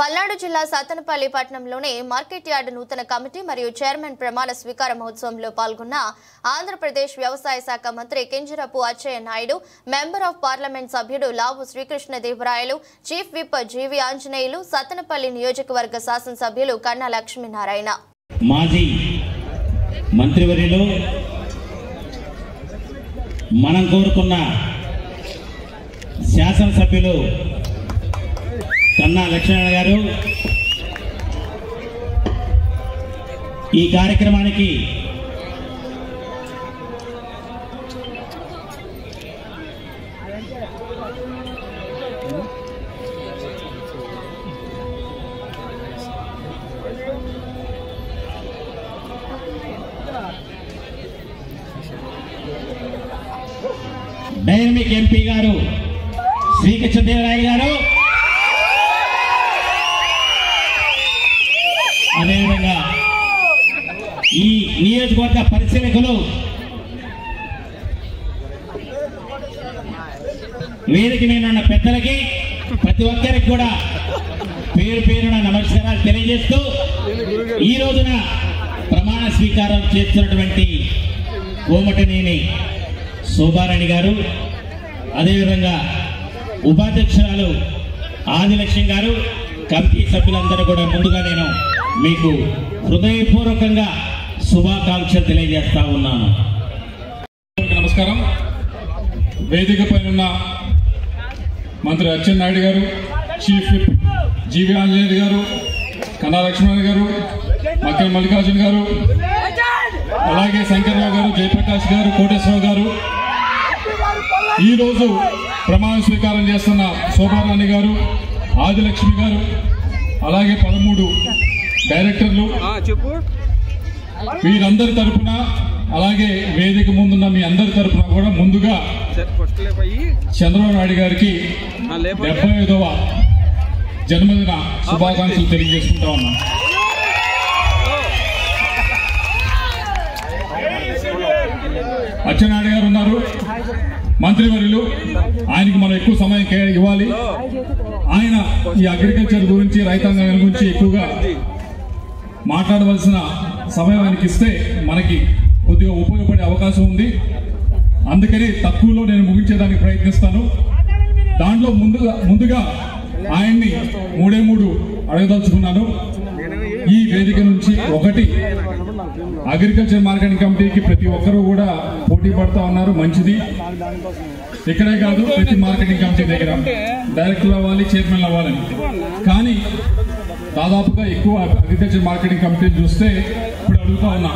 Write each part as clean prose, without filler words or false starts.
పల్నాడు జిల్లా సత్తెనపల్లి పట్టణంలోని market yard నూతన కమిటీ మరియు చైర్మన్ ప్రమాణ స్వీకార మహోత్సవంలో పాల్గొన్న ఆంధ్రప్రదేశ్ వ్యవసాయ శాఖ మంత్రి Kinjarapu అచ్చెయ్య Naidu, member of parliament సభ్యుడు లావు శ్రీకృష్ణదేవరాయలు, చీఫ్ విప్ జీవి ఆంజనేయులు, సత్తెనపల్లి నియోజకవర్గ శాసనసభ్యులు కన్నా లక్ష్మీనారాయణ. మాజీ మంత్రివర్యులు మనం కోరుకున్న శాసనసభ్యులు కన్నా లక్ష్మీనారాయణ గారు ఈ కార్యక్రమానికి డైనమిక్ ఎంపీ గారు శ్రీకృష్ణదేవరాయలు గారు, అదేవిధంగా ఈ నియోజకవర్గ పరిశీలకులు, వేదిక మీద ఉన్న పెద్దలకి ప్రతి ఒక్కరికి కూడా పేరు పేరున నమస్కారాలు తెలియజేస్తూ ఈ రోజున ప్రమాణ స్వీకారం చేస్తున్నటువంటి కోమటినేని శోభారాణి గారు, అదేవిధంగా ఉపాధ్యక్షురాలు ఆదిలక్ష్మి గారు, కమిటీ సభ్యులందరూ కూడా ముందుగా నేను మీకు హృదయపూర్వకంగా శుభాకాంక్షలు తెలియజేస్తా ఉన్నాను. నమస్కారం. వేదిక పైన మంత్రి అచ్చెన్నాయుడు గారు, చీఫ్ విప్ జీవి ఆంజనేయులు గారు, కన్నా లక్ష్మణ్ గారు, మక్కల మల్లికార్జున గారు, అలాగే శంకర్రావు గారు, జయప్రకాష్ గారు, కోటేశ్వరరావు గారు, ఈరోజు ప్రమాణ స్వీకారం చేస్తున్న శోభారాణి గారు, ఆదిలక్ష్మి గారు, అలాగే 13 డైరెక్టర్లు, వీరందరి తరఫున అలాగే వేదిక ముందున్న మీ అందరి తరఫున కూడా ముందుగా చంద్రబాబు నాయుడు గారికి 75వ జన్మదిన శుభాకాంక్షలు తెలియజేసుకుంటా ఉన్నాం. అచ్చెన్నాయుడు గారు ఉన్నారు, మంత్రివర్యులు, ఆయనకి మనం ఎక్కువ సమయం ఇవ్వాలి. ఆయన ఈ అగ్రికల్చర్ గురించి, రైతాంగం గురించి ఎక్కువగా మాట్లాడవలసిన సమయం ఆయనకి ఇస్తే మనకి కొద్దిగా ఉపయోగపడే అవకాశం ఉంది. అందుకని తక్కువలో నేను ముగించేదానికి ప్రయత్నిస్తాను. దాంట్లో ముందుగా ఆయన్ని 3 అడగదలుచుకున్నాను. ఈ వేదిక నుంచి ఒకటి, అగ్రికల్చర్ మార్కెటింగ్ కమిటీకి ప్రతి ఒక్కరూ కూడా పోటీ పడుతూ ఉన్నారు, మంచిది. ఇక్కడే కాదు, ప్రతి మార్కెటింగ్ కమిటీ దగ్గర డైరెక్టర్లు అవ్వాలి, చైర్మన్ అవ్వాలని. కానీ దాదాపుగా ఎక్కువ అగ్రికల్చర్ మార్కెటింగ్ కమిటీని చూస్తే ఇప్పుడు అడుగుతా ఉన్నా,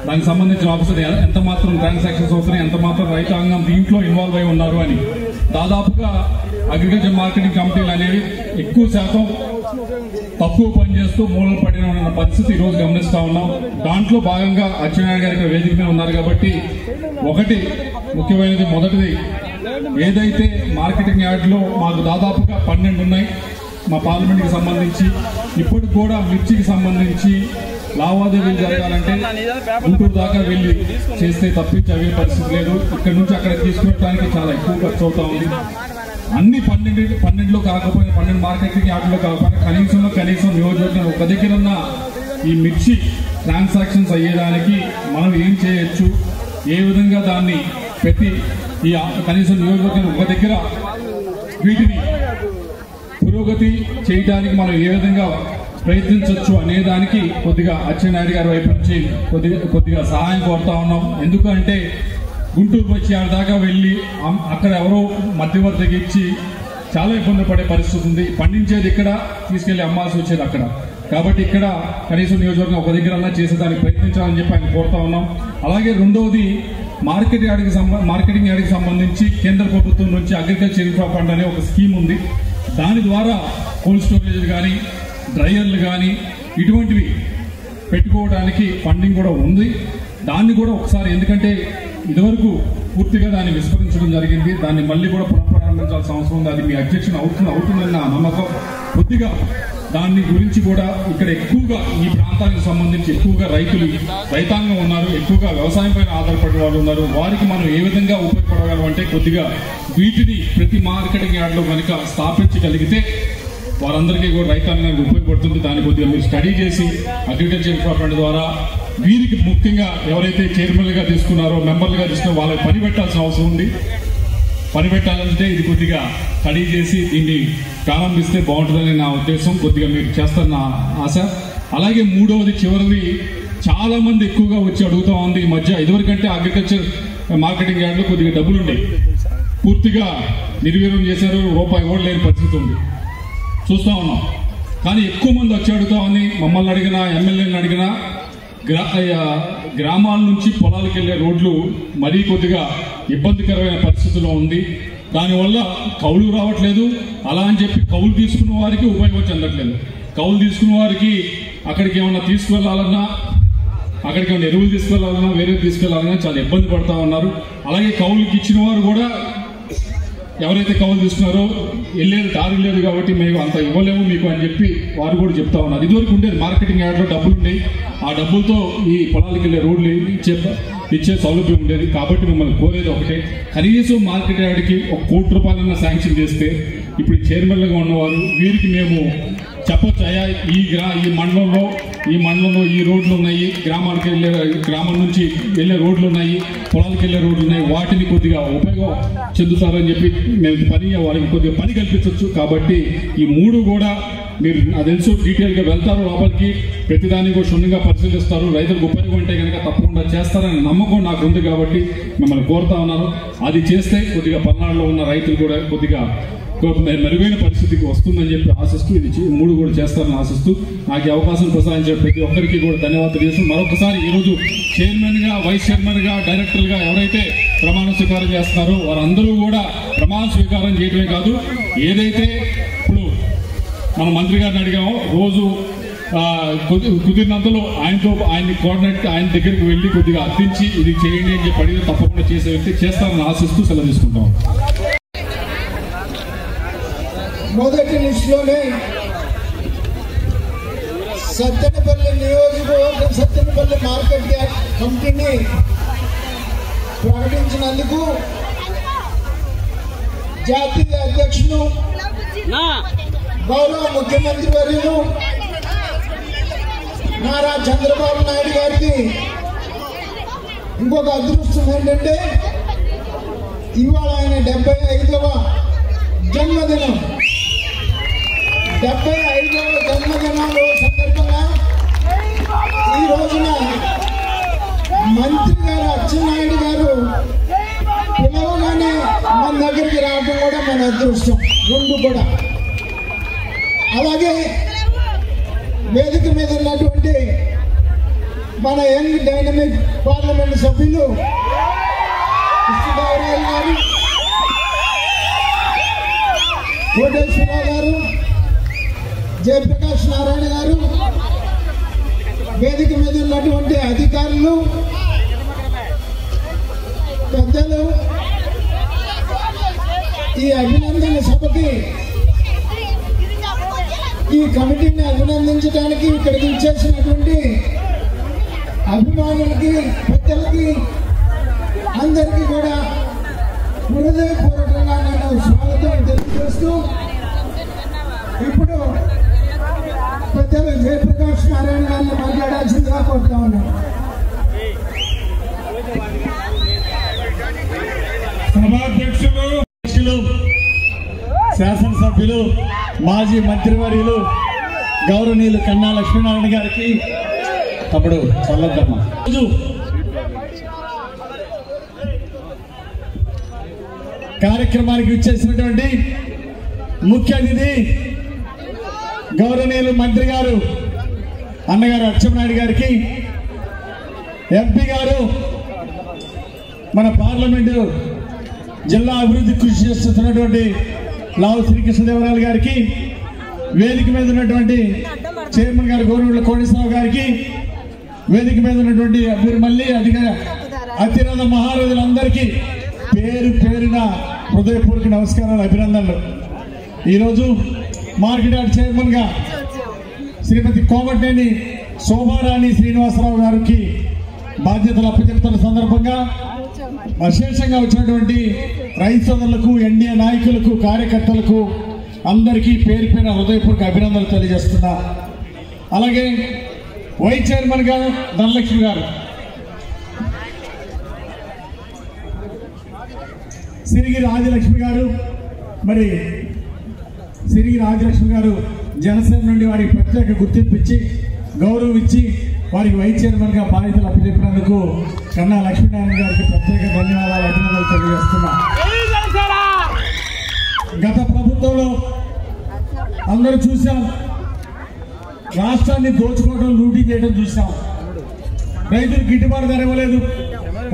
దానికి సంబంధించిన ఆఫీసర్ ఎంత మాత్రం ట్రాన్సాక్షన్స్ అవుతున్నాయి, ఎంత మాత్రం రైతాంగం దీంట్లో ఇన్వాల్వ్ అయి ఉన్నారు అని. దాదాపుగా అగ్రికల్చర్ మార్కెటింగ్ కమిటీలు అనేవి ఎక్కువ శాతం తక్కువ పనిచేస్తూ మూలలు పడిన పరిస్థితి ఈరోజు గమనిస్తా ఉన్నాం. దాంట్లో భాగంగా అచ్చెన్నాయుడు గారి వేదిక మీద ఉన్నారు కాబట్టి ఒకటి ముఖ్యమైనది, మొదటిది ఏదైతే మార్కెటింగ్ యార్డ్లో మాకు దాదాపుగా 12 ఉన్నాయి మా పార్లమెంట్కి సంబంధించి. ఇప్పటికి కూడా మిర్చికి సంబంధించి లావాదేవీలు జరగాలంటే గుంటూరు దాకా వెళ్ళి చేస్తే తప్పించి అవే పరిస్థితి లేదు. ఇక్కడ నుంచి అక్కడ తీసుకురావడానికి చాలా ఎక్కువ ఖర్చు అవుతా ఉంది. అన్ని 12లో కాకపోయినా 12 మార్కెటింగ్ యార్డ్లో కాకపోయినా కనీసం నియోజకవర్గం ఒక దగ్గర ఉన్న ఈ మిర్చి ట్రాన్సాక్షన్స్ అయ్యేదానికి మనం ఏం చేయొచ్చు, ఏ విధంగా దాన్ని పెట్టి ఈ కనీసం నియోజకవర్గం ఒక దగ్గర వీటిని పురోగతి చేయడానికి మనం ఏ విధంగా ప్రయత్నించవచ్చు అనేదానికి కొద్దిగా అచ్చెన్నాయుడు గారి వైపు నుంచి కొద్దిగా సహాయం కోరుతా ఉన్నాం. ఎందుకంటే గుంటూరు వచ్చి ఆడ దాకా వెళ్ళి అక్కడ ఎవరో మధ్యవర్తికి ఇచ్చి చాలా ఇబ్బంది పడే పరిస్థితి ఉంది. పండించేది ఇక్కడ, తీసుకెళ్లి అమ్మాల్సి వచ్చేది అక్కడ. కాబట్టి ఇక్కడ కనీసం నియోజకవర్గం ఒక దగ్గర చేసేదానికి ప్రయత్నించాలని చెప్పి ఆయన కోరుతా ఉన్నాం. అలాగే రెండవది, మార్కెటింగ్ యార్డ్కి సంబంధించి కేంద్ర ప్రభుత్వం నుంచి అగ్రికల్చర్ ఇన్ఫ్రా ఫండ్ అనే ఒక స్కీమ్ ఉంది. దాని ద్వారా కోల్డ్ స్టోరేజ్ కానీ, డ్రైయర్లు కానీ ఇటువంటివి పెట్టుకోవడానికి ఫండింగ్ కూడా ఉంది. దాన్ని కూడా ఒకసారి, ఎందుకంటే ఇదివరకు పూర్తిగా దాన్ని విస్మరించడం జరిగింది, దాన్ని మళ్ళీ కూడా పునఃప్రారంభించాల్సిన అవసరం ఉంది. అది మీ అధ్యక్షుని అవుతుందన్న నమ్మకం. కొద్దిగా దాని గురించి కూడా ఇక్కడ ఎక్కువగా ఈ ప్రాంతానికి సంబంధించి ఎక్కువగా రైతాంగం ఉన్నారు, ఎక్కువగా వ్యవసాయం పైన ఆధారపడే వాళ్ళు ఉన్నారు. వారికి మనం ఏ విధంగా ఉపయోగపడగలం అంటే కొద్దిగా వీటిని ప్రతి మార్కెటింగ్ యార్డ్లో కనుక స్థాపించగలిగితే వారందరికీ కూడా రైతాంగానికి ఉపయోగపడుతుంది. దాన్ని కొద్దిగా మీరు స్టడీ చేసి అగ్రికల్చర్ డిపార్ట్మెంట్ ద్వారా వీరికి ముఖ్యంగా ఎవరైతే చైర్మన్గా తీసుకున్నారో మెంబర్లుగా తీసుకున్నారో వాళ్ళకి పని పెట్టాల్సిన అవసరం ఉంది. పని పెట్టాలంటే ఇది కొద్దిగా స్టడీ చేసి దీన్ని ప్రారంభిస్తే బాగుంటుందని నా ఉద్దేశం. కొద్దిగా మీరు చేస్తారన్న ఆశ. అలాగే మూడవది చివరిది, చాలా మంది ఎక్కువగా వచ్చి అడుగుతా ఉంది ఈ మధ్య. ఇదివరకంటే అగ్రికల్చర్ మార్కెటింగ్ యార్డ్లో కొద్దిగా డబ్బులు ఉండేవి, పూర్తిగా నిర్వీర్యం చేశారు, రూపాయి కూడా లేని పరిస్థితి ఉంది, చూస్తూ ఉన్నాం. కానీ ఎక్కువ మంది వచ్చి అడుగుతా ఉంది. మమ్మల్ని అడిగినా, ఎమ్మెల్యేని అడిగినా, గ్రామాల నుంచి పొలాలకు వెళ్ళే రోడ్లు మరీ కొద్దిగా ఇబ్బందికరమైన పరిస్థితిలో ఉంది. దానివల్ల కౌలు రావట్లేదు. అలా అని చెప్పి కౌలు తీసుకున్న వారికి ఉపయోగం చెందట్లేదు. కౌలు తీసుకున్న వారికి అక్కడికి ఏమన్నా తీసుకువెళ్ళాలన్నా, అక్కడికి ఏమైనా ఎరువులు తీసుకెళ్లాలన్నా, వేరే తీసుకెళ్లాలన్నా చాలా ఇబ్బంది పడతా ఉన్నారు. అలాగే కౌలుకి ఇచ్చిన వారు కూడా ఎవరైతే కౌలు తీసుకున్నారో వెళ్ళేది దారి లేదు కాబట్టి మేము అంత ఇవ్వలేము మీకు అని చెప్పి వారు కూడా చెప్తా ఉన్నారు. ఇదివరకు ఉండేది మార్కెటింగ్ యార్డ్లో డబ్బులు ఉండేవి, ఆ డబ్బులతో ఈ పొలాలకు వెళ్ళే రోడ్లు ఇచ్చే సౌలభ్యం ఉండేది. కాబట్టి మిమ్మల్ని కోరేది ఒకటే, కనీసం మార్కెట్ యార్డ్కి 1 కోటి రూపాయలన్నా శాంక్షన్ చేస్తే ఇప్పుడు చైర్మన్లుగా ఉన్నవారు వీరికి మేము చెప్పొచ్చు, అయ్యా ఈ మండలంలో ఈ రోడ్లు ఉన్నాయి, గ్రామం నుంచి వెళ్ళే రోడ్లు ఉన్నాయి, పొలాలకు వెళ్ళే రోడ్లు ఉన్నాయి, వాటిని కొద్దిగా ఉపయోగం చెందుతారని చెప్పి మేము వారికి కొద్దిగా పని కల్పించవచ్చు. కాబట్టి ఈ 3 కూడా మీరు నాకు తెలుసు డీటెయిల్గా వెళ్తారు లోపలికి, ప్రతిదాన్ని కూడా క్షుణ్ణంగా పరిశీలిస్తారు. రైతులకు ఉపయోగం అంటే కనుక తప్పకుండా చేస్తారని నమ్మకం నాకు ఉంది కాబట్టి మిమ్మల్ని కోరుతా ఉన్నాను. అది చేస్తే కొద్దిగా పల్నాడులో ఉన్న రైతులు కూడా కొద్దిగా మెరుగైన పరిస్థితికి వస్తుందని చెప్పి ఆశిస్తూ, ఇది 3 కూడా చేస్తారని ఆశిస్తూ నాకు అవకాశం ప్రసాదించే ప్రతి ఒక్కరికి కూడా ధన్యవాదాలు చేస్తూ, మరొకసారి ఈరోజు చైర్మన్గా, వైస్ చైర్మన్గా, డైరెక్టర్గా ఎవరైతే ప్రమాణ స్వీకారం చేస్తున్నారో వారందరూ కూడా ప్రమాణ స్వీకారం చేయడమే కాదు, ఏదైతే ఇప్పుడు మన మంత్రి గారిని అడిగామో రోజు కుదిరినంతలో ఆయన్ని కోఆర్డినేట్ ఆయన దగ్గరికి వెళ్ళి కొద్దిగా అర్థించి ఇది చేయండి అని చెప్పి అడిగితే తప్పకుండా చేసే వ్యక్తి చేస్తారని ఆశిస్తూ సెలవు తీసుకుంటాం. మొదటి లిస్టులోనే సత్తెనపల్లి నియోజకవర్గం, సత్తెనపల్లి మార్కెట్ యార్డ్ కమిటీని ప్రకటించినందుకు జాతీయ అధ్యక్షులు గౌరవ ముఖ్యమంత్రి వర్యులు నారా చంద్రబాబు నాయుడు గారికి ఇంకొక అదృష్టం ఏంటంటే ఇవాళ ఆయన 75వ జన్మదినం. 75వ జన్మదినాలు సందర్భంగా ఈ రోజున మంత్రి గారు అచ్చెన్నాయుడు గారు పిలవగానే మన దగ్గరికి రావడం కూడా మన అదృష్టం. 2 కూడా. అలాగే వేదిక మీద ఉన్నటువంటి మన యంగ్ డైనమిక్ పార్లమెంట్ సభ్యులు కృష్ణదేవరాయలు గారు, కోటేశ్వరరావు గారు, జయప్రకాష్ నారాయణ గారు, వేదిక మీద ఉన్నటువంటి అధికారులు, పెద్దలు, ఈ అభినందన సభకి, ఈ కమిటీని అభినందించడానికి ఇక్కడికి ఇచ్చేసినటువంటి అభిమానులకి, పెద్దలకి అందరికీ కూడా హృదయపూర్వకంగా నేను స్వాగతం తెలియజేస్తూ ఇప్పుడు పెద్దలు జయప్రకాష్ నారాయణ గారిని మాట్లాడాల్సిందిగా కోరుతా ఉన్నాను. సభాధ్యక్షులు, శాసనసభ్యులు, మాజీ మంత్రివర్యులు గౌరవనీయులు కన్నా లక్ష్మీనారాయణ గారికి తమ్ముడు చల్లద్దమ్మ, కార్యక్రమానికి ఇచ్చేసినటువంటి ముఖ్య అతిథి గౌరవనీయులు మంత్రి గారు అన్నగారు అచ్చెన్నాయుడు గారికి, ఎంపీ గారు, మన పార్లమెంటు జిల్లా అభివృద్ధి కృషి చేస్తున్నటువంటి లావు శ్రీకృష్ణదేవరాయలు గారికి, వేదిక మీద ఉన్నటువంటి చైర్మన్ గారు గౌరవ కోటేశ్వరరావు గారికి, వేదిక మీద ఉన్నటువంటి మళ్ళీ అతిరథ మహారాజులందరికీ పేరు పేరున హృదయపూర్వక నమస్కారాలు, అభినందనలు. ఈరోజు మార్కెట్ యార్డ్ చైర్మన్ గా శ్రీమతి కోమటినేని శోభారాణి శ్రీనివాసరావు గారికి బాధ్యతలు అప్పచెప్తున్న సందర్భంగా విశేషంగా వచ్చినటువంటి రైతు సోదరులకు, ఎన్డీఏ నాయకులకు, కార్యకర్తలకు అందరికీ పేరు పేరు హృదయపూర్వక అభినందనలు తెలియజేస్తున్నా. అలాగే వైస్ చైర్మన్ గా ధనలక్ష్మి గారు, సిరిగిరి ఆదిలక్ష్మి గారు, మరి సిరిగిరి ఆదిలక్ష్మి గారు జనసేన నుండి వారికి ప్రత్యేక గుర్తింపు ఇచ్చి గౌరవం ఇచ్చి వారికి వైస్ చైర్మన్ గా బాధ్యతలు అప్పచెప్పినందుకు కన్నా లక్ష్మీనారాయణ గారికి ప్రత్యేక ధన్యవాదాలు అభినందనలు తెలియజేస్తున్నా. గత ప్రభుత్వంలో అందరూ చూసాం, రాష్ట్రాన్ని దోచుకోవడం, లూటీ చేయడం చూసాం. రైతులు గిట్టుబాటు ధర ఇవ్వలేదు,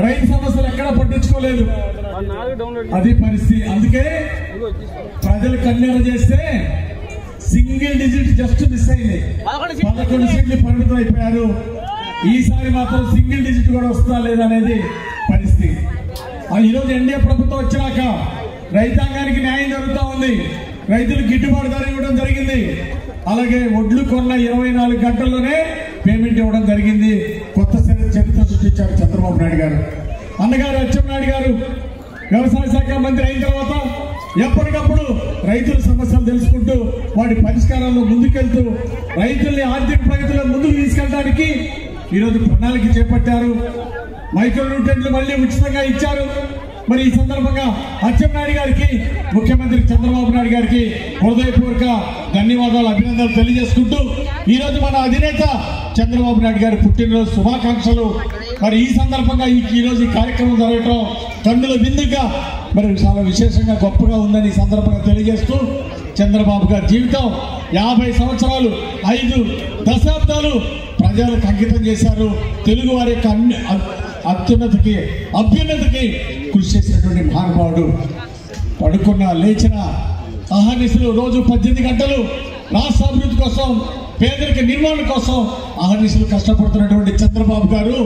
రైతు సమస్యలు ఎక్కడా పట్టించుకోలేదు. అది పరిస్థితి. అందుకే ప్రజలు కన్నెర చేస్తే సింగిల్ డిజిట్ జస్ట్ మిస్ అయింది. 11 సీట్లు పరిమితం అయిపోయారు. ఈసారి మాత్రం సింగిల్ డిజిట్ కూడా వస్తుందా లేదా అనేది పరిస్థితి. ఈరోజు ఎన్డీఏ ప్రభుత్వం వచ్చినాక రైతాంగానికి న్యాయం జరుగుతూ ఉంది. రైతులకు గిట్టుబాటు ధర ఇవ్వడం జరిగింది. అలాగే ఒడ్లు కొన్న 24 గంటల్లోనే పేమెంట్ ఇవ్వడం జరిగింది. కొత్త చరిత్ర సృష్టించారు చంద్రబాబు నాయుడు గారు. అన్నగారు అచ్చెన్నాయుడు గారు వ్యవసాయ శాఖ మంత్రి అయిన తర్వాత ఎప్పటికప్పుడు రైతుల సమస్యలు తెలుసుకుంటూ వాటి పరిష్కారాల్లో ముందుకెళ్తూ రైతుల్ని ఆర్థిక ప్రగతిలో ముందుకు తీసుకెళ్ళడానికి ఈరోజు ప్రణాళిక చేపట్టారు. మైక్రో న్యూట్రెంట్లు మళ్ళీ ఉచితంగా ఇచ్చారు. మరి ఈ సందర్భంగా అచ్చెన్నాయుడు గారికి, ముఖ్యమంత్రి చంద్రబాబు నాయుడు గారికి హృదయపూర్వక ధన్యవాదాలు, అభినందనలు తెలియజేసుకుంటూ ఈరోజు మన అధినేత చంద్రబాబు నాయుడు గారి పుట్టినరోజు శుభాకాంక్షలు. మరి ఈ సందర్భంగా ఈరోజు ఈ కార్యక్రమం జరగటం కన్నుల విందుగా మరి చాలా విశేషంగా గొప్పగా ఉందని ఈ సందర్భంగా తెలియజేస్తూ, చంద్రబాబు గారి జీవితం 50 సంవత్సరాలు 5 దశాబ్దాలు ప్రజలకు అంకితం చేశారు. తెలుగు వారి యొక్క అత్యున్నతికి అభ్యున్నతికి కృషి చేసినటువంటి మహానుభావుడు. పడుకున్న లేచిన అహర్నిశలు రోజు 18 గంటలు రాష్ట్ర అభివృద్ధి కోసం, పేదరిక నిర్మాణం కోసం అహర్నిశలు కష్టపడుతున్నటువంటి చంద్రబాబు గారు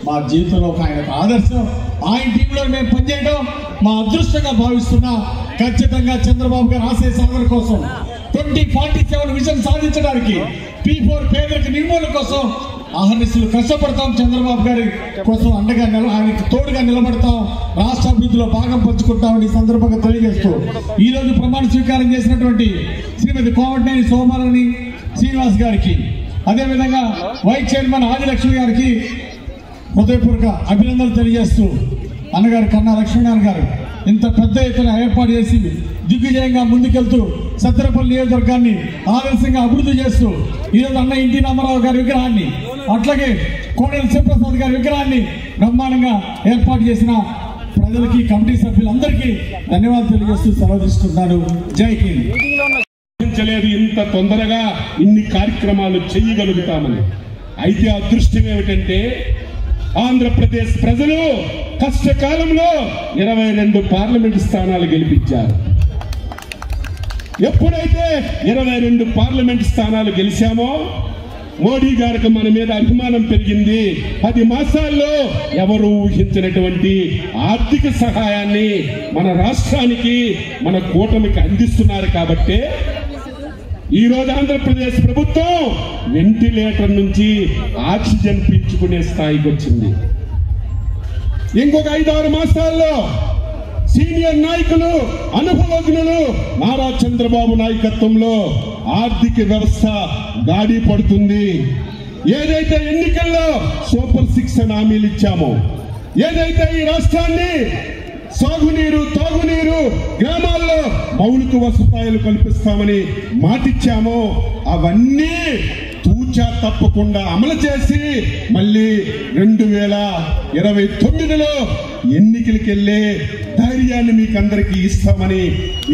మా జీవితంలో ఆయన ఆదర్శం. ఆయన టీంలో మేము పనిచేయడం మా అదృష్టంగా భావిస్తున్నా. ఖచ్చితంగా చంద్రబాబు గారు ఆశయ సాధన కోసం 2047 విజన్ సాధించడానికి, P4 పేదరిక నిర్మూలన కోసం అహర్నిశలు కష్టపడతాం. చంద్రబాబు గారి కోసం అండగా ఆయనకు తోడుగా నిలబడతాం. రాష్ట్ర అభివృద్ధిలో భాగం పంచుకుంటామని ఈ సందర్భంగా తెలియజేస్తూ ఈరోజు ప్రమాణ స్వీకారం చేసినటువంటి శ్రీమతి కోమటినేని సోమారాణి శ్రీనివాస్ గారికి, అదేవిధంగా వైస్ చైర్మన్ ఆదిలక్ష్మి గారికి హృదయపూర్వక అభినందనలు తెలియజేస్తూ, అన్నగారు కన్నా లక్ష్మీనారాయణ గారు ఇంత పెద్ద ఎత్తున ఏర్పాటు చేసి దిగ్విజయంగా ముందుకెళ్తూ సత్తెనపల్లి నియోజకవర్గాన్ని ఆదర్శంగా అభివృద్ధి చేస్తూ ఈరోజు అన్న ఎన్టీ రామారావు గారి విగ్రహాన్ని, అట్లాగే కోడెల శివప్రసాద్ గారి విగ్రహాన్ని బ్రహ్మాండంగా ఏర్పాటు చేసిన ప్రజలకి, కమిటీ సభ్యులందరికీ ధన్యవాదాలు తెలియజేస్తూ సెలవు తీసుకుంటున్నాను. జై హింద్. ఇంత తొందరగా ఇన్ని కార్యక్రమాలు చేయగలుగుతామని. అయితే అదృష్టం ఏమిటంటే ఆంధ్రప్రదేశ్ ప్రజలు కష్టకాలంలో 22 పార్లమెంటు స్థానాలు గెలిపించారు. ఎప్పుడైతే 22 పార్లమెంటు స్థానాలు గెలిచామో మోడీ గారికి మన మీద అభిమానం పెరిగింది. 10 మాసాల్లో ఎవరు ఊహించినటువంటి ఆర్థిక సహాయాన్ని మన రాష్ట్రానికి, మన కూటమికి అందిస్తున్నారు. కాబట్టి ఈ రోజు ఆంధ్రప్రదేశ్ ప్రభుత్వం వెంటిలేటర్ నుంచి ఆక్సిజన్ పీల్చుకునే స్థాయికి వచ్చింది. ఇంకొక 5-6 మాసాల్లో సీనియర్ నాయకులు, అనుభవజ్ఞులు నారా చంద్రబాబు నాయకత్వంలో ఆర్థిక వ్యవస్థ గాడి పడుతుంది. ఏదైతే ఎన్నికల్లో సూపర్ 6 అని హామీలు ఇచ్చామో, ఏదైతే ఈ రాష్ట్రాన్ని సాగునీరు, తాగునీరు, గ్రామాల్లో మౌలిక వసతులు కల్పిస్తామని మాటిచ్చామో అవన్నీ తూచా తప్పకుండా అమలు చేసి మళ్ళీ 2029లో ఎన్నికలకు వెళ్ళే ధైర్యాన్ని మీకు అందరికీ ఇస్తామని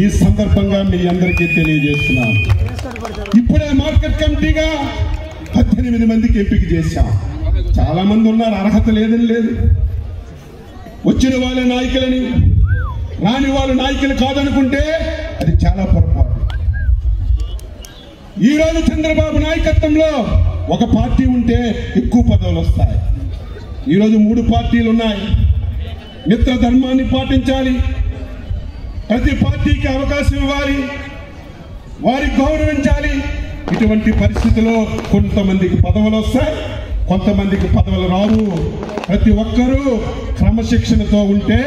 ఈ సందర్భంగా మీ అందరికీ తెలియజేస్తున్నాం. ఇప్పుడే మార్కెట్ కమిటీగా 18 మందికి ఎంపిక చేశాం. చాలా మంది ఉన్నారు, అర్హత లేదని లేదు. వచ్చిన వాళ్ళ నాయకులని, రాని వాళ్ళ నాయకులు కాదనుకుంటే అది చాలా పొరపాటు. ఈరోజు చంద్రబాబు నాయకత్వంలో ఒక పార్టీ ఉంటే ఎక్కువ పదవులు వస్తాయి. ఈరోజు 3 పార్టీలు ఉన్నాయి. మిత్ర ధర్మాన్ని పాటించాలి. ప్రతి పార్టీకి అవకాశం ఇవ్వాలి, వారికి గౌరవించాలి. ఇటువంటి పరిస్థితిలో కొంతమందికి పదవులు వస్తాయి, కొంతమందికి పదవులు రావు. ప్రతి ఒక్కరూ క్రమశిక్షణతో ఉంటే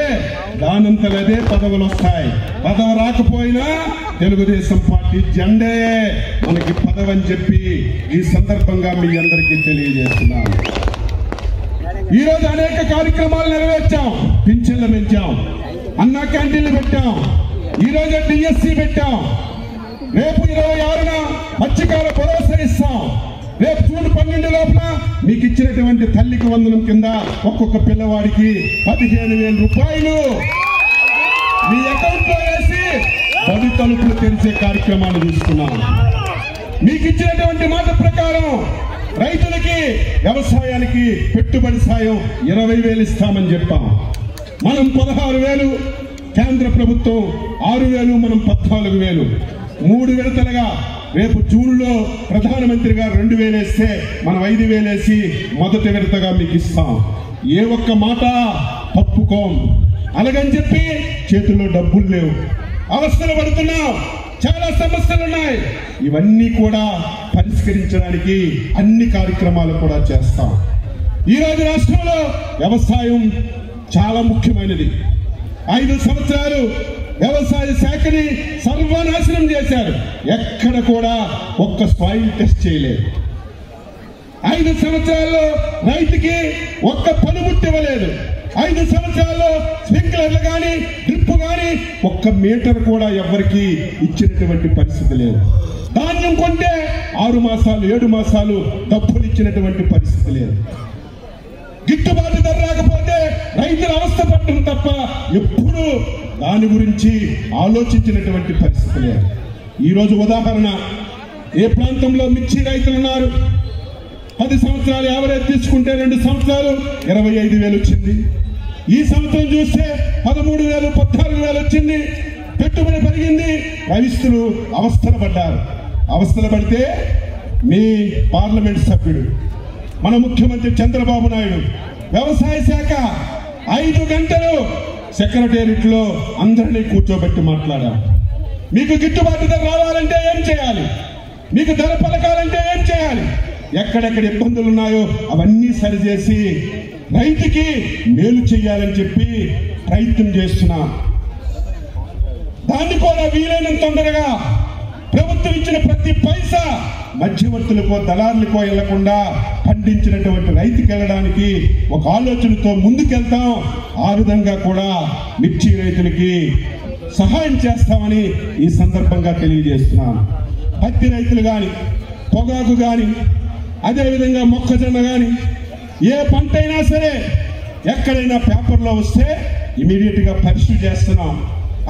దానంతలదే పదవులు వస్తాయి. పదవి రాకపోయినా తెలుగుదేశం పార్టీ జెండే మనకి పదవి అని చెప్పి ఈ సందర్భంగా మీ అందరికీ తెలియజేస్తున్నాను. ఈరోజు అనేక కార్యక్రమాలు నెరవేర్చాం. పింఛన్లు పెంచాం, అన్నా క్యాంటీన్లు పెట్టాం, ఈరోజు డిఎస్సి పెట్టాం. రేపు 26న మత్స్యకార భరోసా ఇస్తాం. రేపు జూన్ 12 లోపల మీకు ఇచ్చినటువంటి తల్లికి వందనం కింద ఒక్కొక్క పిల్లవాడికి 15,000 రూపాయలు మీ అకౌంట్ లో వేసి 10 తలుపులు తెరిచే కార్యక్రమాలు తీసుకున్నాం. మీకు ఇచ్చినటువంటి మాట ప్రకారం రైతులకి వ్యవసాయానికి పెట్టుబడి సాయం 20,000 ఇస్తామని చెప్పాం. మనం 16,000, కేంద్ర ప్రభుత్వం 6,000, మనం 14,000. 3 విడతలుగా రేపు జూన్లో ప్రధానమంత్రి గారు 2,000 వేస్తే మనం 5,000 వేసి మొదటి విడతగా మీకు ఇస్తాం. ఏ ఒక్క మాట తప్పుకోం. అలాగని చెప్పి చేతుల్లో డబ్బులు లేవు, అవస్థలు పడుతున్నాం, చాలా సమస్యలు ఉన్నాయి. ఇవన్నీ కూడా పరిష్కరించడానికి అన్ని కార్యక్రమాలు కూడా చేస్తాం. ఈరోజు రాష్ట్రంలో వ్యవసాయం చాలా ముఖ్యమైనది. 5 సంవత్సరాలు వ్యవసాయ శాఖని సర్వనాశనం చేశారు. ఎక్కడ కూడా ఒక్క సాయిల్ టెస్ట్ చేయలేదు. 5 సంవత్సరాల్లో రైతుకి ఒక్క పనిముట్టు ఇవ్వలేదు. 5 సంవత్సరాల్లో స్ప్రింక్లర్లు కానీ డ్రిప్ కానీ ఒక్క మీటర్ కూడా ఎవరికి ఇచ్చినటువంటి పరిస్థితి లేదు. ధాన్యం కొంటే 6 మాసాలు 7 మాసాలు డబ్బులు ఇచ్చినటువంటి పరిస్థితి లేదు. గిట్టుబాటు ధర రాకపోతే రైతులు అవస్థ పట్టడం తప్ప ఎప్పుడూ దాని గురించి ఆలోచించినటువంటి పరిస్థితి లేదు. ఈరోజు ఉదాహరణ, ఏ ప్రాంతంలో మిర్చి రైతులు ఉన్నారు, 10 సంవత్సరాలు యావరేజ్ తీసుకుంటే 2 సంవత్సరాలు 25,000 వచ్చింది. ఈ సంవత్సరం చూస్తే 13,000, 14,000 వచ్చింది. పెట్టుబడి పెరిగింది. రైతులు అవస్థలు పడ్డారు. అవస్థలు పడితే మీ పార్లమెంట్ సభ్యుడు మన ముఖ్యమంత్రి చంద్రబాబు నాయుడు వ్యవసాయ శాఖ 5 గంటలు సెక్రటేరియట్ లో అందరినీ కూర్చోబెట్టి మాట్లాడారు. మీకు గిట్టుబాటు ధర రావాలంటే ఏం చేయాలి, మీకు ధర పలకాలంటే ఏం చేయాలి, ఎక్కడెక్కడ ఇబ్బందులు ఉన్నాయో అవన్నీ సరిచేసి రైతుకి మేలు చేయాలని చెప్పి ప్రయత్నం చేస్తున్నాం. దాన్ని కూడా వీలైనంత తొందరగా ప్రభుత్వం ఇచ్చిన ప్రతి పైసా మధ్యవర్తులకో దళారులకో వెళ్లకుండా పండించినటువంటి రైతుకి వెళ్ళడానికి ఒక ఆలోచనతో ముందుకెళ్తాం. ఆ విధంగా కూడా మిర్చి రైతులకి సహాయం చేస్తామని ఈ సందర్భంగా తెలియజేస్తున్నాను. పత్తి రైతులు కానీ, పొగాకు కానీ, అదేవిధంగా మొక్కజొన్న కానీ, ఏ పంట అయినా సరే ఎక్కడైనా పేపర్లో వస్తే ఇమీడియట్ గా పరిశీలి చేస్తున్నాం.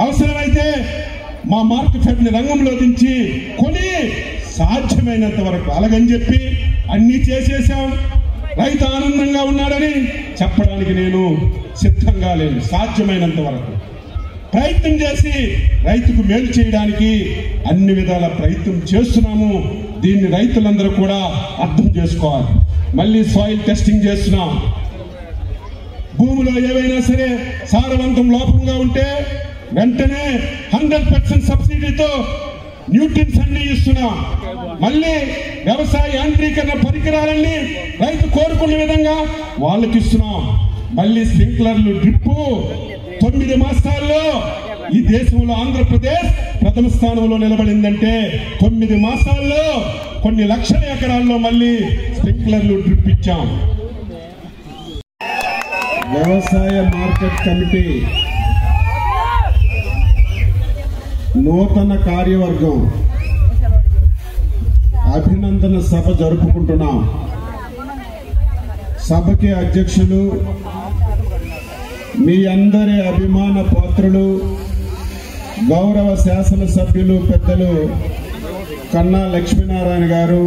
అవసరమైతే మా మార్కెట్ ని రంగంలో దించి కొని సాధ్యమైనంత వరకు అలాగని చెప్పి అన్ని చేసేసాం. రైతు ఆనందంగా ఉన్నాడని చెప్పడానికి నేను సిద్ధంగా లేను. సాధ్యమైనంత వరకు ప్రయత్నం చేసి రైతుకు మేలు చేయడానికి అన్ని విధాల ప్రయత్నం చేస్తున్నాము. దీన్ని రైతులందరూ కూడా అర్థం చేసుకోవాలి. మళ్ళీ సాయిల్ టెస్టింగ్ చేస్తున్నాం. భూమిలో ఏవైనా సరే సారవంతం లోపంగా ఉంటే వెంటనే 100% సబ్సిడీతో న్యూట్రిన్స్ అన్ని ఇస్తున్నాం. మళ్ళీ వ్యవసాయ యాంత్రీకరణ పరికరాలన్నీ రైతు కోరుకునే విధంగా వాళ్ళకి ఇస్తున్నాం. మళ్ళీ స్ప్రింక్లర్లు, డ్రిప్ 9 మాసాల్లో ఈ దేశంలో ఆంధ్రప్రదేశ్ ప్రథమ స్థానంలో నిలబడిందంటే 9 మాసాల్లో కొన్ని లక్షల ఎకరాల్లో మళ్ళీ స్ప్రింక్లర్లు, డ్రిప్ ఇచ్చాం. వ్యవసాయ మార్కెట్ కమిటీ నూతన కార్యవర్గం అభినందన సభ జరుపుకుంటున్నాం. సభకి అధ్యక్షులు, మీ అందరి అభిమాన పాత్రులు, గౌరవ శాసనసభ్యులు పెద్దలు కన్నా లక్ష్మీనారాయణ గారు,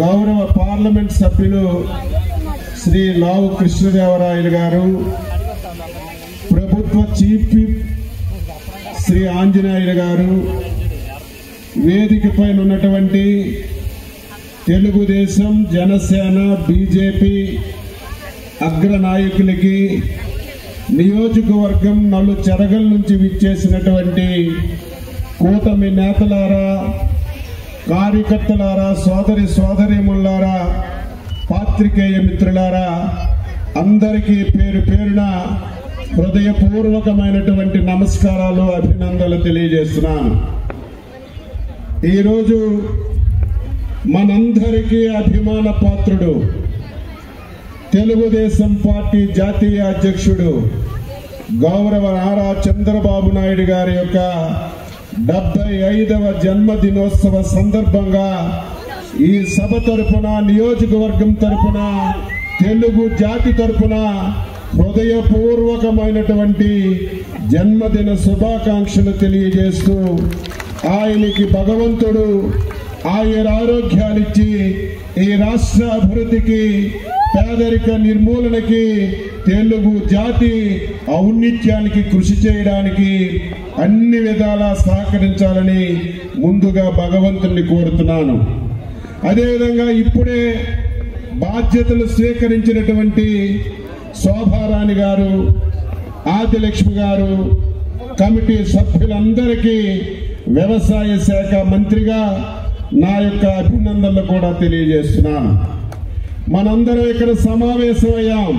గౌరవ పార్లమెంట్ సభ్యులు శ్రీ లావు కృష్ణదేవరాయలు గారు, ప్రభుత్వ చీఫ్ విప్ శ్రీ ఆంజనేయులు గారు, వేదిక పైన ఉన్నటువంటి తెలుగుదేశం, జనసేన, బీజేపీ అగ్ర నాయకులకి, నియోజకవర్గం నలుచెరగల నుంచి విచ్చేసినటువంటి కూటమి నేతలారా, కార్యకర్తలారా, సోదరి సోదరీమణులారా, పాత్రికేయ మిత్రులారా, అందరికీ పేరు పేరున హృదయపూర్వకమైనటువంటి నమస్కారాలు, అభినందనలు తెలియజేస్తున్నాను. ఈరోజు మనందరికీ అభిమాన పాత్రుడు, తెలుగుదేశం పార్టీ జాతీయ అధ్యక్షుడు గౌరవ నారా చంద్రబాబు నాయుడు గారి యొక్క 75వ జన్మదినోత్సవ సందర్భంగా ఈ సభ తరపున, నియోజకవర్గం తరపున, తెలుగు జాతి తరపున హృదయపూర్వకమైనటువంటి జన్మదిన శుభాకాంక్షలు తెలియజేస్తూ ఆయనకి భగవంతుడు ఆయురారోగ్యాలిచ్చి ఈ రాష్ట్ర అభివృద్ధికి, పేదరిక నిర్మూలనకి, తెలుగు జాతి ఔన్నత్యానికి కృషి చేయడానికి అన్ని విధాలా సహకరించాలని ముందుగా భగవంతుణ్ణి కోరుతున్నాను. అదేవిధంగా ఇప్పుడే బాధ్యతలు స్వీకరించినటువంటి శోభారాణి గారు, ఆదిలక్ష్మి గారు, కమిటీ సభ్యులందరికీ వ్యవసాయ శాఖ మంత్రిగా నా యొక్క అభినందనలు కూడా తెలియజేస్తున్నాను. మనందరం ఇక్కడ సమావేశమయ్యాం.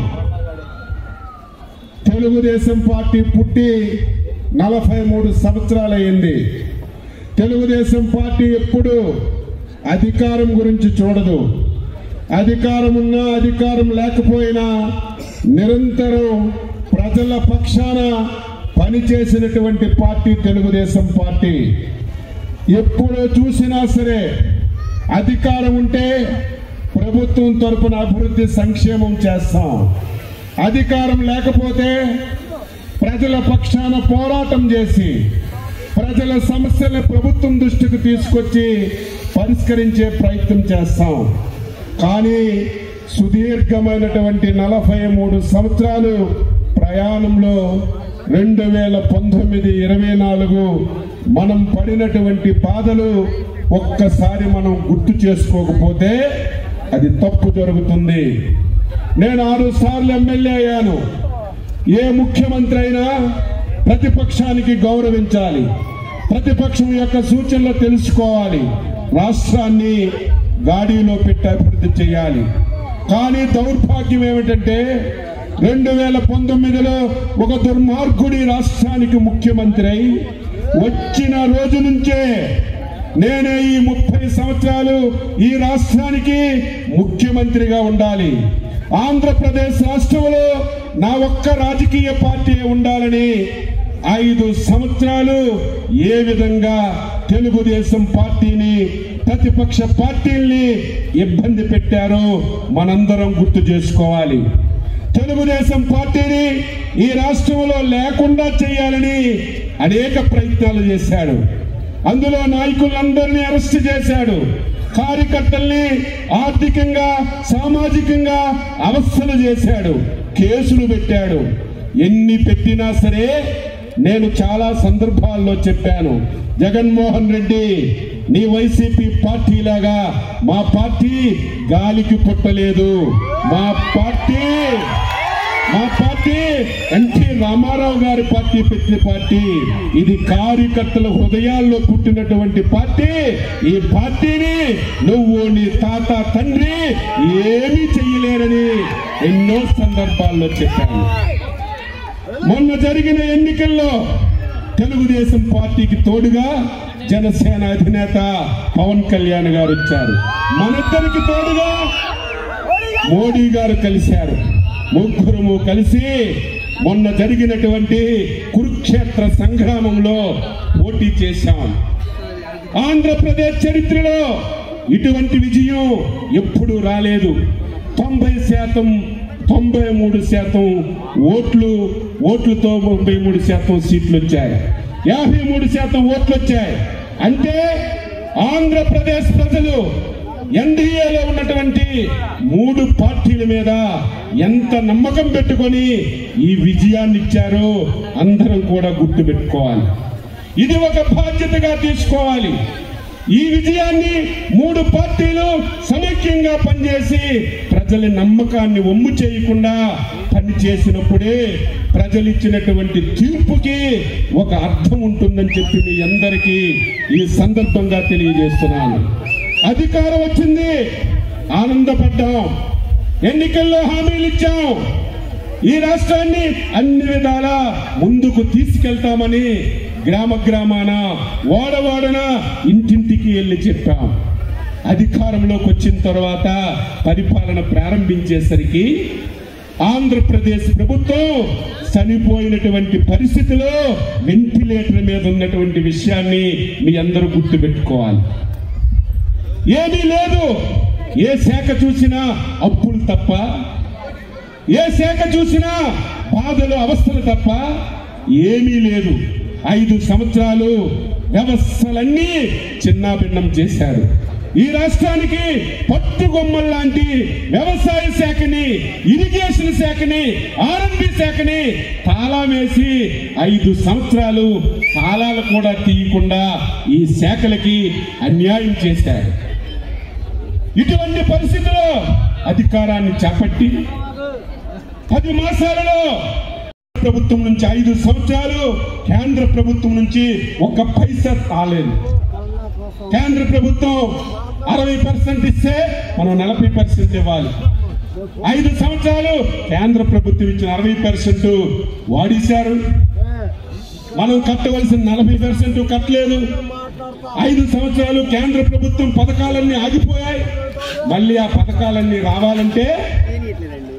తెలుగుదేశం పార్టీ పుట్టి 43 సంవత్సరాలయ్యింది. తెలుగుదేశం పార్టీ ఎప్పుడు అధికారం గురించి చూడదు. అధికారం ఉన్నా, అధికారం లేకపోయినా నిరంతరం ప్రజల పక్షాన పనిచేసినటువంటి పార్టీ తెలుగుదేశం పార్టీ. ఎప్పుడు చూసినా సరే అధికారం ఉంటే ప్రభుత్వం తరపున అభివృద్ధి, సంక్షేమం చేస్తాం. అధికారం లేకపోతే ప్రజల పక్షాన పోరాటం చేసి ప్రజల సమస్యలను ప్రభుత్వం దృష్టికి తీసుకొచ్చి పరిష్కరించే ప్రయత్నం చేస్తాం. కానీ సుదీర్ఘమైనటువంటి 43 సంవత్సరాలు ప్రయాణంలో 2019-24 మనం పడినటువంటి బాధలు ఒక్కసారి మనం గుర్తు చేసుకోకపోతే అది తప్పు జరుగుతుంది. నేను 6 సార్లు ఎమ్మెల్యే అయ్యాను. ఏ ముఖ్యమంత్రి అయినా ప్రతిపక్షానికి గౌరవించాలి, ప్రతిపక్షం యొక్క సూచనలు తెలుసుకోవాలి, రాష్ట్రాన్ని గాడిలో పెట్టి అభివృద్ధి చేయాలి. కానీ దౌర్భాగ్యం ఏమిటంటే 2019లో ఒక దుర్మార్గుడి రాష్ట్రానికి ముఖ్యమంత్రి అయి వచ్చిన రోజు నుంచే నేనే ఈ 30 సంవత్సరాలు ఈ రాష్ట్రానికి ముఖ్యమంత్రిగా ఉండాలి, ఆంధ్రప్రదేశ్ రాష్ట్రంలో నా ఒక్క రాజకీయ పార్టీ ఉండాలని 5 సంవత్సరాలు ఏ విధంగా తెలుగుదేశం పార్టీని, ప్రతిపక్ష పార్టీల్ని ఇబ్బంది పెట్టారో మనందరం గుర్తు చేసుకోవాలి. తెలుగుదేశం పార్టీని ఈ రాష్ట్రంలో లేకుండా చేయాలని అనేక ప్రయత్నాలు చేశాడు. అందులో నాయకులందరినీ అరెస్ట్ చేశాడు, కార్యకర్తల్ని ఆర్థికంగా, సామాజికంగా అవస్థలు చేశాడు, కేసులు పెట్టాడు. ఎన్ని పెట్టినా సరే నేను చాలా సందర్భాల్లో చెప్పాను, జగన్మోహన్ రెడ్డి నీ వైసీపీ పార్టీ లాగా మా పార్టీ గాలికి పుట్టలేదు. మా పార్టీ ఎన్టీ రామారావు గారి పార్టీ పెట్టిన పార్టీ. ఇది కార్యకర్తల హృదయాల్లో పుట్టినటువంటి పార్టీ. ఈ పార్టీని నువ్వు, నీ తాత, తండ్రి ఏమీ చెయ్యలేరని ఎన్నో సందర్భాల్లో చెప్పాను. మొన్న జరిగిన ఎన్నికల్లో తెలుగుదేశం పార్టీకి తోడుగా జనసేన అధినేత పవన్ కళ్యాణ్ గారు వచ్చారు. మనిద్దరికి తోడుగా మోడీ గారు కలిశారు. ముగ్గురు కలిసి మొన్న జరిగినటువంటి కురుక్షేత్ర సంగ్రామంలో పోటీ చేశాం. ఆంధ్రప్రదేశ్ చరిత్రలో ఇటువంటి విజయం ఎప్పుడూ రాలేదు. 90%, 93% ఓట్లతో 93% సీట్లు వచ్చాయి, 53% ఓట్లు వచ్చాయి. అంటే ఆంధ్రప్రదేశ్ ప్రజలు ఎన్డీఏలో ఉన్నటువంటి 3 పార్టీల మీద ఎంత నమ్మకం పెట్టుకొని ఈ విజయాన్ని ఇచ్చారో అందరం కూడా గుర్తు పెట్టుకోవాలి. ఇది ఒక బాధ్యతగా తీసుకోవాలి. ఈ విజయాన్ని 3 పార్టీలు సమైక్యంగా పనిచేసి ప్రజల నమ్మకాన్ని వమ్ము చేయకుండా పనిచేసినప్పుడే ప్రజలు ఇచ్చినటువంటి తీర్పుకి ఒక అర్థం ఉంటుందని చెప్పి మీ అందరికీ ఈ సందర్భంగా తెలియజేస్తున్నాను. అధికారం వచ్చింది, ఆనందపడ్డాం. ఎన్నికల్లో హామీలు ఇచ్చాం. ఈ రాష్ట్రాన్ని అన్ని విధాలా ముందుకు తీసుకెళ్తామని గ్రామ గ్రామాన వాడవాడన ఇంటింటికి వెళ్ళి చెప్పాం. అధికారంలోకి వచ్చిన తర్వాత పరిపాలన ప్రారంభించేసరికి ఆంధ్రప్రదేశ్ ప్రభుత్వం చనిపోయినటువంటి పరిస్థితిలో వెంటిలేటర్ మీద ఉన్నటువంటి విషయాన్ని మీ అందరూ గుర్తుపెట్టుకోవాలి. ఏమీ లేదు. ఏ శాఖ చూసినా అప్పులు తప్ప, ఏ శాఖ చూసినా బాధలు అవస్థలు తప్ప ఏమీ లేదు. 5 సంవత్సరాలు వ్యవస్థలన్నీ చిన్నాభిన్నం చేశారు. ఈ రాష్ట్రానికి పట్టుగొమ్మల్లాంటి వ్యవసాయ శాఖని, ఇరిగేషన్ శాఖని, ఆర్ఎండ్బి శాఖని తాళం వేసి 5 సంవత్సరాలు తాళాలు కూడా తీయకుండా ఈ శాఖలకి అన్యాయం చేశారు. ఇటువంటి పరిస్థితుల్లో అధికారాన్ని చేపట్టి 10 మాసాలలో ప్రభుత్వం నుంచి 5 సంవత్సరాలు కేంద్ర ప్రభుత్వం నుంచి 1 పైసా రాలేదు. కేంద్ర ప్రభుత్వం 60% ఇస్తే మనం 40% ఇవ్వాలి. 5 సంవత్సరాలు కేంద్ర ప్రభుత్వం ఇచ్చిన 60% వాడేశారు. మనం కట్టవలసిన 40% కట్టలేదు. 5 సంవత్సరాలు కేంద్ర ప్రభుత్వం పథకాలన్నీ ఆగిపోయాయి. మళ్ళీ ఆ పథకాలన్నీ రావాలంటే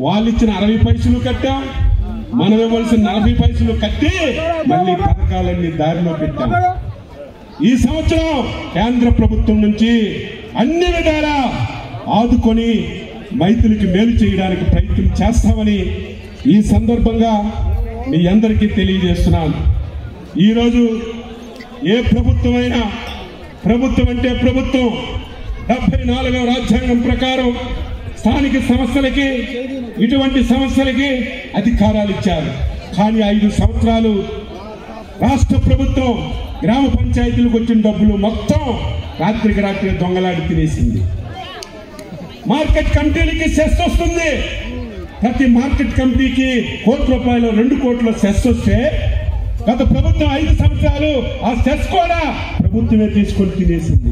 వాళ్ళు ఇచ్చిన 60 పైసలు కట్టాం, మనం ఇవ్వాల్సిన 40 పైసలు కట్టి మళ్ళీ పథకాలన్నీ దారిలో పెట్టాం. ఈ సంవత్సరం కేంద్ర ప్రభుత్వం నుంచి అన్ని విధాలా ఆదుకొని రైతులకి మేలు చేయడానికి ప్రయత్నం చేస్తామని ఈ సందర్భంగా మీ అందరికీ తెలియజేస్తున్నాను. ఈరోజు ఏ ప్రభుత్వమైనా, ప్రభుత్వం అంటే ప్రభుత్వం 74వ రాజ్యాంగం ప్రకారం స్థానిక సంస్థలకి, ఇటువంటి సంస్థలకి అధికారాలు ఇచ్చారు. కానీ 5 సంవత్సరాలు రాష్ట్ర ప్రభుత్వం గ్రామ పంచాయతీలకు వచ్చిన డబ్బులు మొత్తం రాత్రికి రాత్రి దొంగలాడి తినేసింది. మార్కెట్ కమిటీలకి సెస్ వస్తుంది. ప్రతి మార్కెట్ కమిటీకి ₹1 2 కోట్ల సెస్ వస్తే గత ప్రభుత్వం 5 సంవత్సరాలు ఆ సెస్ కూడా ప్రభుత్వమే తీసుకొని తినేసింది.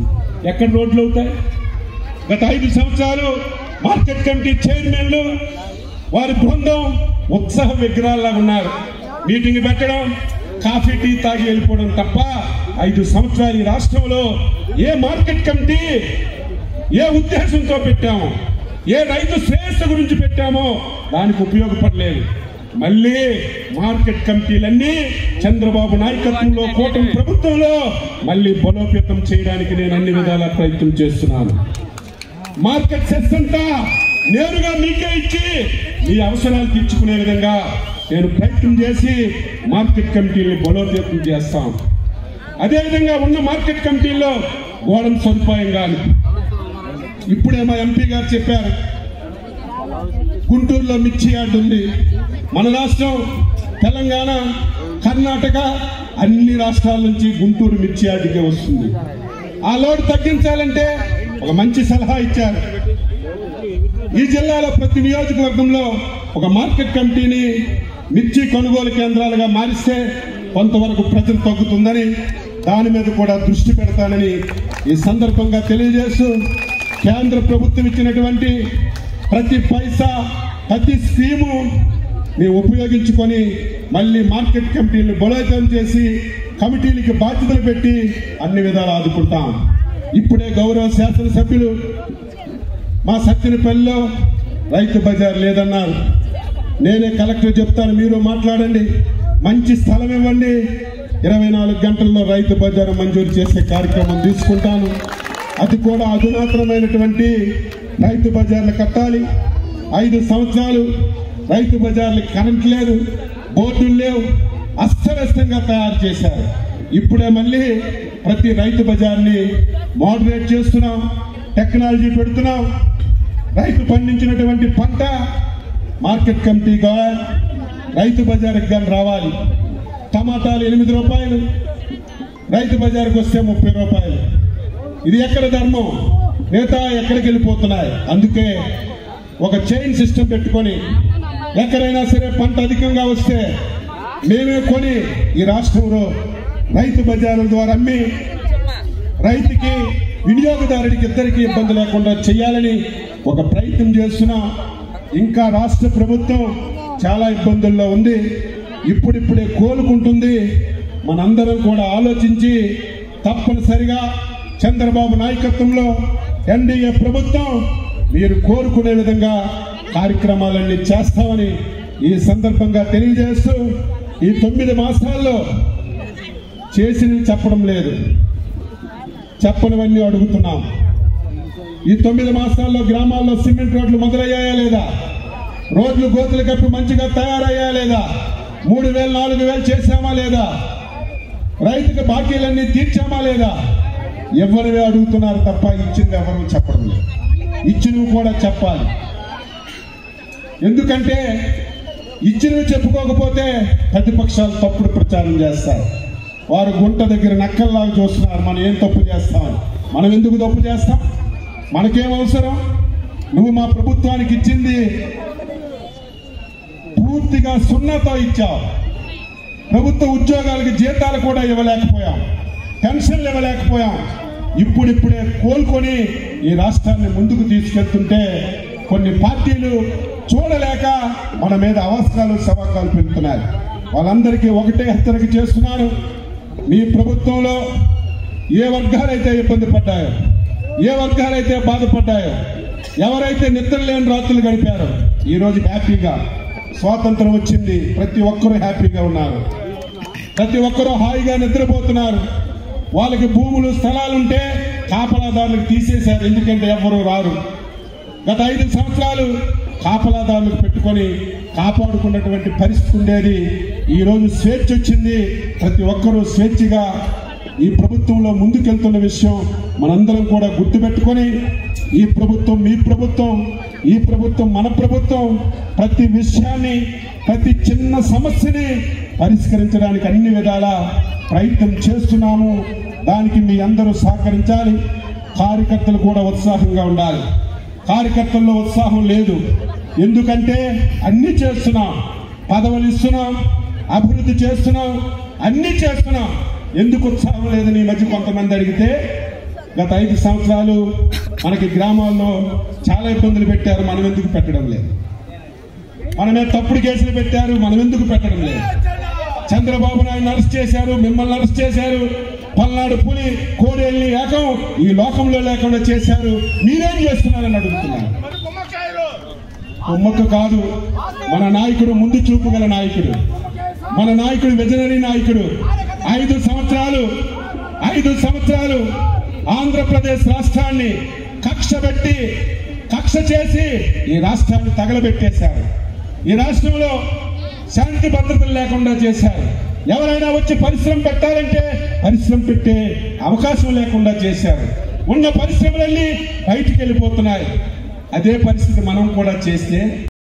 ఎక్కడ రోడ్లు అవుతాయి? గత 5 సంవత్సరాలు మార్కెట్ కమిటీ చైర్మన్లు వారి బృందం ఉత్సాహ విగ్రహాల్లాగా ఉన్నారు. మీటింగ్ పెట్టడం, కాఫీ టీ తాగి వెళ్ళిపోవడం తప్ప 5 సంవత్సరాలు ఈ రాష్ట్రంలో ఏ మార్కెట్ కమిటీ ఏ ఉద్దేశంతో పెట్టామో, ఏ రైతు శ్రేయస్సు గురించి పెట్టామో దానికి ఉపయోగపడలేదు. మళ్ళీ మార్కెట్ కమిటీలన్నీ చంద్రబాబు నాయకత్వంలో కూటమి ప్రభుత్వంలో మళ్ళీ బలోపేతం చేయడానికి నేను అన్ని విధాలా ప్రయత్నం చేస్తున్నాను. మార్కెట్ సెస్ అంతా నేరుగా మీకే ఇచ్చి మీ అవసరాలు తీర్చుకునే విధంగా నేను ప్రయత్నం చేసి మార్కెట్ కమిటీలను బలోపేతం చేస్తాం. అదేవిధంగా ఉన్న మార్కెట్ కమిటీల్లో గోడం సదుపాయం కానీ, ఇప్పుడే మా ఎంపీ గారు చెప్పారు, గుంటూరులో మిర్చి యార్డ్ ఉంది. మన రాష్ట్రం తెలంగాణ, కర్ణాటక అన్ని రాష్ట్రాల నుంచి గుంటూరు మిర్చి యార్డ్కే వస్తుంది. ఆ లోడ్ తగ్గించాలంటే ఒక మంచి సలహా ఇచ్చారు. ఈ జిల్లాలో ప్రతి నియోజకవర్గంలో ఒక మార్కెట్ కమిటీని మిర్చి కొనుగోలు కేంద్రాలుగా మారిస్తే కొంతవరకు ప్రజలు తగ్గుతుందని, దాని మీద కూడా దృష్టి పెడతానని ఈ సందర్భంగా తెలియజేస్తూ, కేంద్ర ప్రభుత్వం ఇచ్చినటువంటి ప్రతి పైసా, ప్రతి స్కీము మేము ఉపయోగించుకొని మళ్ళీ మార్కెట్ కమిటీలను బలోపేతం చేసి కమిటీలకి బాధ్యతలు పెట్టి అన్ని విధాలు ఆదుకుంటాం. ఇప్పుడే గౌరవ శాసనసభ్యులు మా సత్యనపల్లిలో రైతు బజార్ లేదన్నారు. నేనే కలెక్టర్ చెప్తాను, మీరు మాట్లాడండి, మంచి స్థలం ఇవ్వండి, 24 గంటల్లో రైతు బజార్ మంజూరు చేసే కార్యక్రమం తీసుకుంటాను. అది కూడా అధునాతనమైనటువంటి రైతు బజార్లు కట్టాలి. 5 సంవత్సరాలు రైతు బజార్లకు కరెంట్ లేదు, బోర్డులు లేవు, అస్తవ్యస్తంగా తయారు చేశారు. ఇప్పుడే మళ్ళీ ప్రతి రైతు బజార్ని మోడరేట్ చేస్తున్నాం, టెక్నాలజీ పెడుతున్నాం. రైతు పండించినటువంటి పంట మార్కెట్ కమిటీగా రైతు బజార్కి కానీ రావాలి. టమాటాలు ₹8, రైతు బజార్కి వస్తే ₹30. ఇది ఎక్కడ ధర్మం? మిగతా ఎక్కడికి వెళ్ళిపోతున్నాయి? అందుకే ఒక చైన్ సిస్టమ్ పెట్టుకొని ఎక్కడైనా సరే పంట అధికంగా వస్తే మేమే కొని ఈ రాష్ట్రంలో రైతు బజారుల ద్వారా అమ్మి రైతుకి, వినియోగదారుడికి ఇద్దరికి ఇబ్బంది లేకుండా చేయాలని ఒక ప్రయత్నం చేస్తున్నాం. ఇంకా రాష్ట్ర ప్రభుత్వం చాలా ఇబ్బందుల్లో ఉంది. ఇప్పుడిప్పుడే కోలుకుంటుంది. మనందరం కూడా ఆలోచించి తప్పనిసరిగా చంద్రబాబు నాయకత్వంలో ఎన్డీఏ ప్రభుత్వం మీరు కోరుకునే విధంగా కార్యక్రమాలన్నీ చేస్తామని ఈ సందర్భంగా తెలియజేస్తూ, ఈ 9 మాసాల్లో చేసినవి చెప్పడం లేదు, చెప్పనివన్నీ అడుగుతున్నాం. ఈ 9 మాసాల్లో గ్రామాల్లో సిమెంట్ రోడ్లు మొదలయ్యాయా లేదా? రోడ్లు గోతులు కప్పి మంచిగా తయారయ్యా లేదా? 3,000 4,000 చేశామా లేదా? రైతుకి బాకీలన్నీ తీర్చామా లేదా? ఎవరివే అడుగుతున్నారు తప్ప ఇచ్చింది ఎవరు చెప్పడం లేదు. ఇచ్చినవి కూడా చెప్పాలి. ఎందుకంటే ఇచ్చినవి చెప్పుకోకపోతే ప్రతిపక్షాలు తప్పుడు ప్రచారం చేస్తారు. వారు గుంట దగ్గర నక్కల్లాగా చూస్తున్నారు మనం ఏం తప్పు చేస్తామని. మనం ఎందుకు తప్పు చేస్తాం? మనకేం అవసరం? నువ్వు మా ప్రభుత్వానికి ఇచ్చింది పూర్తిగా సున్నాతో ఇచ్చావు. ప్రభుత్వ ఉద్యోగాలకు జీతాలు కూడా ఇవ్వలేకపోయాం, పెన్షన్లు ఇవ్వలేకపోయాం. ఇప్పుడిప్పుడే కోలుకొని ఈ రాష్ట్రాన్ని ముందుకు తీసుకెళ్తుంటే కొన్ని పార్టీలు చూడలేక మన మీద అవసరాలు సవాకాలు పెడుతున్నాయి. వాళ్ళందరికీ ఒకటే హెచ్చరిక చేస్తున్నాను. మీ ప్రభుత్వంలో ఏ వర్గాలైతే ఇబ్బంది పడ్డాయో, ఏ వర్గాలైతే బాధపడ్డాయో, ఎవరైతే నిద్ర లేని రాత్రులు గడిపారో ఈరోజు హ్యాపీగా స్వాతంత్రం వచ్చింది, ప్రతి ఒక్కరూ హ్యాపీగా ఉన్నారు, ప్రతి ఒక్కరూ హాయిగా నిద్రపోతున్నారు. వాళ్ళకి భూములు స్థలాలుంటే కాపలాదారులకు తీసేశారు, ఎందుకంటే ఎవరు రారు. గత 5 సంవత్సరాలు కాపలాదారులకు పెట్టుకొని కాపాడుకున్నటువంటి పరిస్థితి ఉండేది. ఈరోజు స్వేచ్ఛ వచ్చింది, ప్రతి ఒక్కరూ స్వేచ్ఛగా ఈ ప్రభుత్వంలో ముందుకెళ్తున్న విషయం మనందరం కూడా గుర్తుపెట్టుకొని, ఈ ప్రభుత్వం మీ ప్రభుత్వం, ఈ ప్రభుత్వం మన ప్రభుత్వం, ప్రతి విషయాన్ని ప్రతి చిన్న సమస్యని పరిష్కరించడానికి అన్ని విధాల ప్రయత్నం చేస్తున్నాము. దానికి మీ అందరూ సహకరించాలి. కార్యకర్తలు కూడా ఉత్సాహంగా ఉండాలి. కార్యకర్తల్లో ఉత్సాహం లేదు, ఎందుకంటే అన్ని చేస్తున్నాం, పదవులు ఇస్తున్నాం, అభివృద్ధి చేస్తున్నాం, అన్ని చేస్తున్నాం. ఎందుకు ఉత్సాహం లేదని ఈ మధ్య కొంతమంది అడిగితే, గత 5 సంవత్సరాలు మనకి గ్రామాల్లో చాలా ఇబ్బందులు పెట్టారు, మనం ఎందుకు పెట్టడం లేదు? మనమే తప్పుడు కేసులు పెట్టారు, మనం ఎందుకు పెట్టడం లేదు? చంద్రబాబు నాయుడు అరెస్ట్ చేశారు, మిమ్మల్ని అరెస్ట్ చేశారు, పల్నాడు పులి కోడేళ్ళని ఏకం ఈ లోకంలో లేకుండా చేశారు, మీరేం చేస్తున్నారని అడుగుతున్నారు. కుమ్మక్క కాదు, మన నాయకుడు ముందు చూపు గల నాయకుడు, మన నాయకుడు విజనరీ నాయకుడు. 5 సంవత్సరాలు ఆంధ్రప్రదేశ్ రాష్ట్రాన్ని కక్ష చేసి ఈ రాష్ట్రాన్ని తగలబెట్టేశారు. ఈ రాష్ట్రంలో శాంతి భద్రతలు లేకుండా చేశారు. ఎవరైనా వచ్చి పరిశ్రమ పెట్టాలంటే పరిశ్రమ పెట్టే అవకాశం లేకుండా చేశారు. ఉన్న పరిశ్రమలన్నీ బయటికి వెళ్ళిపోతున్నాయి. అదే పరిస్థితి మనం కూడా చేస్తే